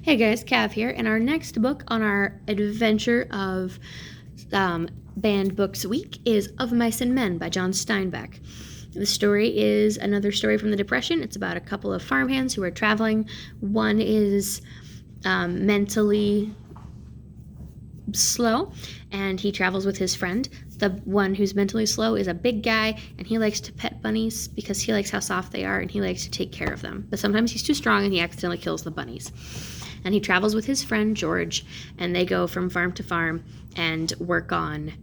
Hey guys, Cav here, and our next book on our adventure of Banned Books Week is Of Mice and Men by John Steinbeck. The story is another story from the Depression. It's about a couple of farmhands who are traveling. One is mentally slow, and he travels with his friend. The one who's mentally slow is a big guy, and he likes to pet bunnies because he likes how soft they are, and he likes to take care of them. But sometimes he's too strong, and he accidentally kills the bunnies. And he travels with his friend George, and they go from farm to farm and work and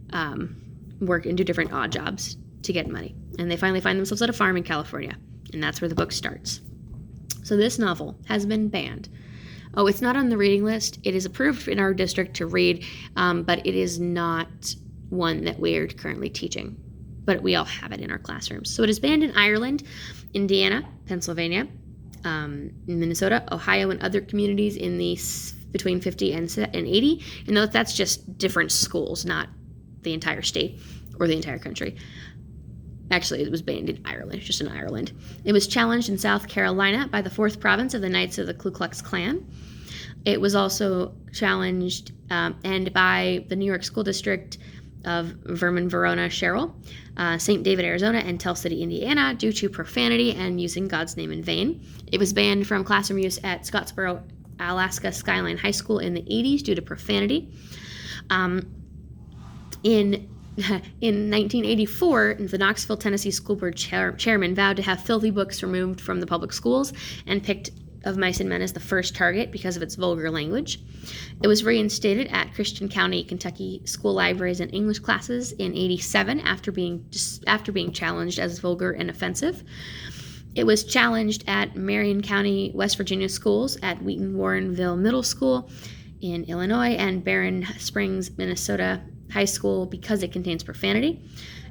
do different odd jobs to get money. And they finally find themselves at a farm in California, and that's where the book starts. So this novel has been banned. Oh, it's not on the reading list. It is approved in our district to read, but it is not one that we're currently teaching. But we all have it in our classrooms. So it is banned in Ireland, Indiana, Pennsylvania, Minnesota, Ohio, and other communities in the between 50 and 80. And that's just different schools, not the entire state or the entire country. Actually, it was banned in Ireland, just in Ireland. It was challenged in South Carolina by the 4th Province of the Knights of the Ku Klux Klan. It was also challenged and by the New York School District of Vernon, Verona, Sherrill, St. David, Arizona, and Tell City, Indiana, due to profanity and using God's name in vain. It was banned from classroom use at Scottsboro, Alaska Skyline High School in the 80s due to profanity. In 1984, the Knoxville, Tennessee School Board chairman vowed to have filthy books removed from the public schools and picked Of Mice and Men as the first target because of its vulgar language. It was reinstated at Christian County, Kentucky school libraries and English classes in 87 after being challenged as vulgar and offensive. It was challenged at Marion County, West Virginia schools, at Wheaton-Warrenville Middle School in Illinois, and Barron Springs, Minnesota High School because it contains profanity.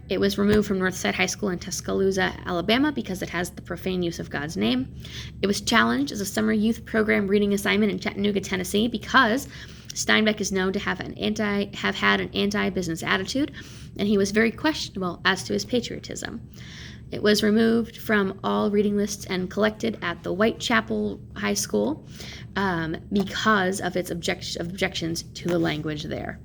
It was removed from Northside High School in Tuscaloosa, Alabama because it has the profane use of God's name. It was challenged as a summer youth program reading assignment in Chattanooga, Tennessee because Steinbeck is known to have had an anti-business attitude, and he was very questionable as to his patriotism. It was removed from all reading lists and collected at the Whitechapel High School because of its objections to the language there.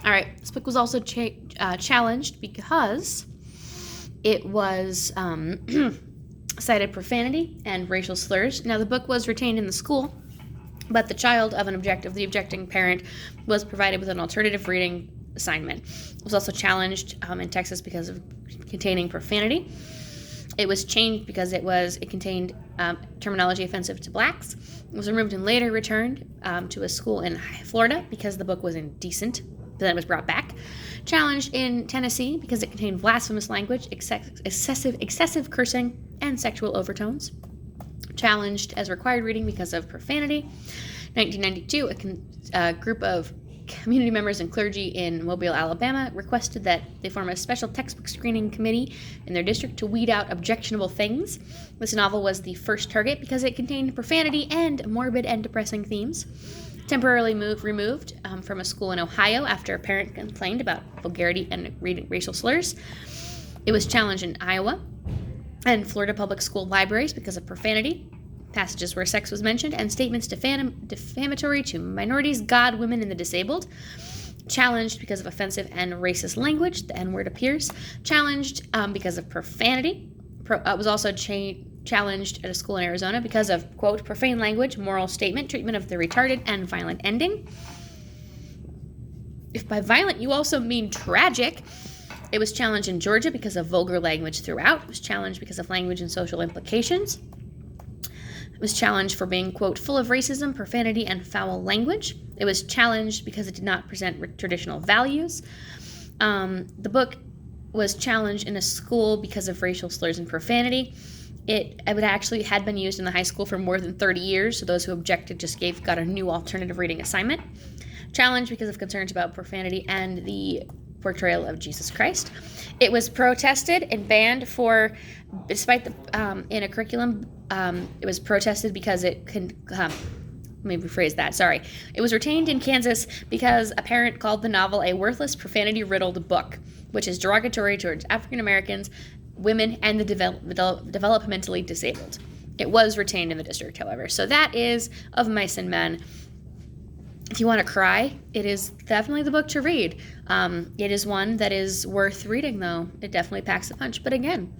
All right, this book was also challenged because it was cited profanity and racial slurs. Now, the book was retained in the school, but the child of the objecting parent was provided with an alternative reading assignment. It was also challenged in Texas because of containing profanity. It was changed because it contained terminology offensive to blacks. It was removed and later returned to a school in Florida because the book was indecent. Then it was brought back. Challenged in Tennessee because it contained blasphemous language, excessive cursing, and sexual overtones. Challenged as required reading because of profanity. 1992, a group of community members and clergy in Mobile, Alabama, requested that they form a special textbook screening committee in their district to weed out objectionable things. This novel was the first target because it contained profanity and morbid and depressing themes. Temporarily removed from a school in Ohio after a parent complained about vulgarity and racial slurs. It was challenged in Iowa and Florida public school libraries because of profanity, passages where sex was mentioned, and statements defamatory to minorities, God, women, and the disabled. Challenged because of offensive and racist language. The N-word appears. Challenged because of profanity. It was also challenged at a school in Arizona because of, quote, profane language, moral statement, treatment of the retarded, and violent ending. If by violent you also mean tragic, it was challenged in Georgia because of vulgar language throughout. It was challenged because of language and social implications. It was challenged for being, quote, full of racism, profanity, and foul language. It was challenged because it did not present traditional values. The book was challenged in a school because of racial slurs and profanity. It actually had been used in the high school for more than 30 years, so those who objected just got a new alternative reading assignment. Challenged because of concerns about profanity and the portrayal of Jesus Christ. It was protested and banned despite in a curriculum, it was protested because it can, let me rephrase that, sorry. It was retained in Kansas because a parent called the novel a worthless, profanity-riddled book, which is derogatory towards African Americans, women, and the developmentally disabled. It was retained in the district, however. So that is Of Mice and Men. If you want to cry, it is definitely the book to read. It is one that is worth reading, though. It definitely packs a punch. But again,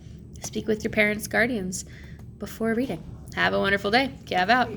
speak with your parents, guardians before reading. Have a wonderful day. Cav out.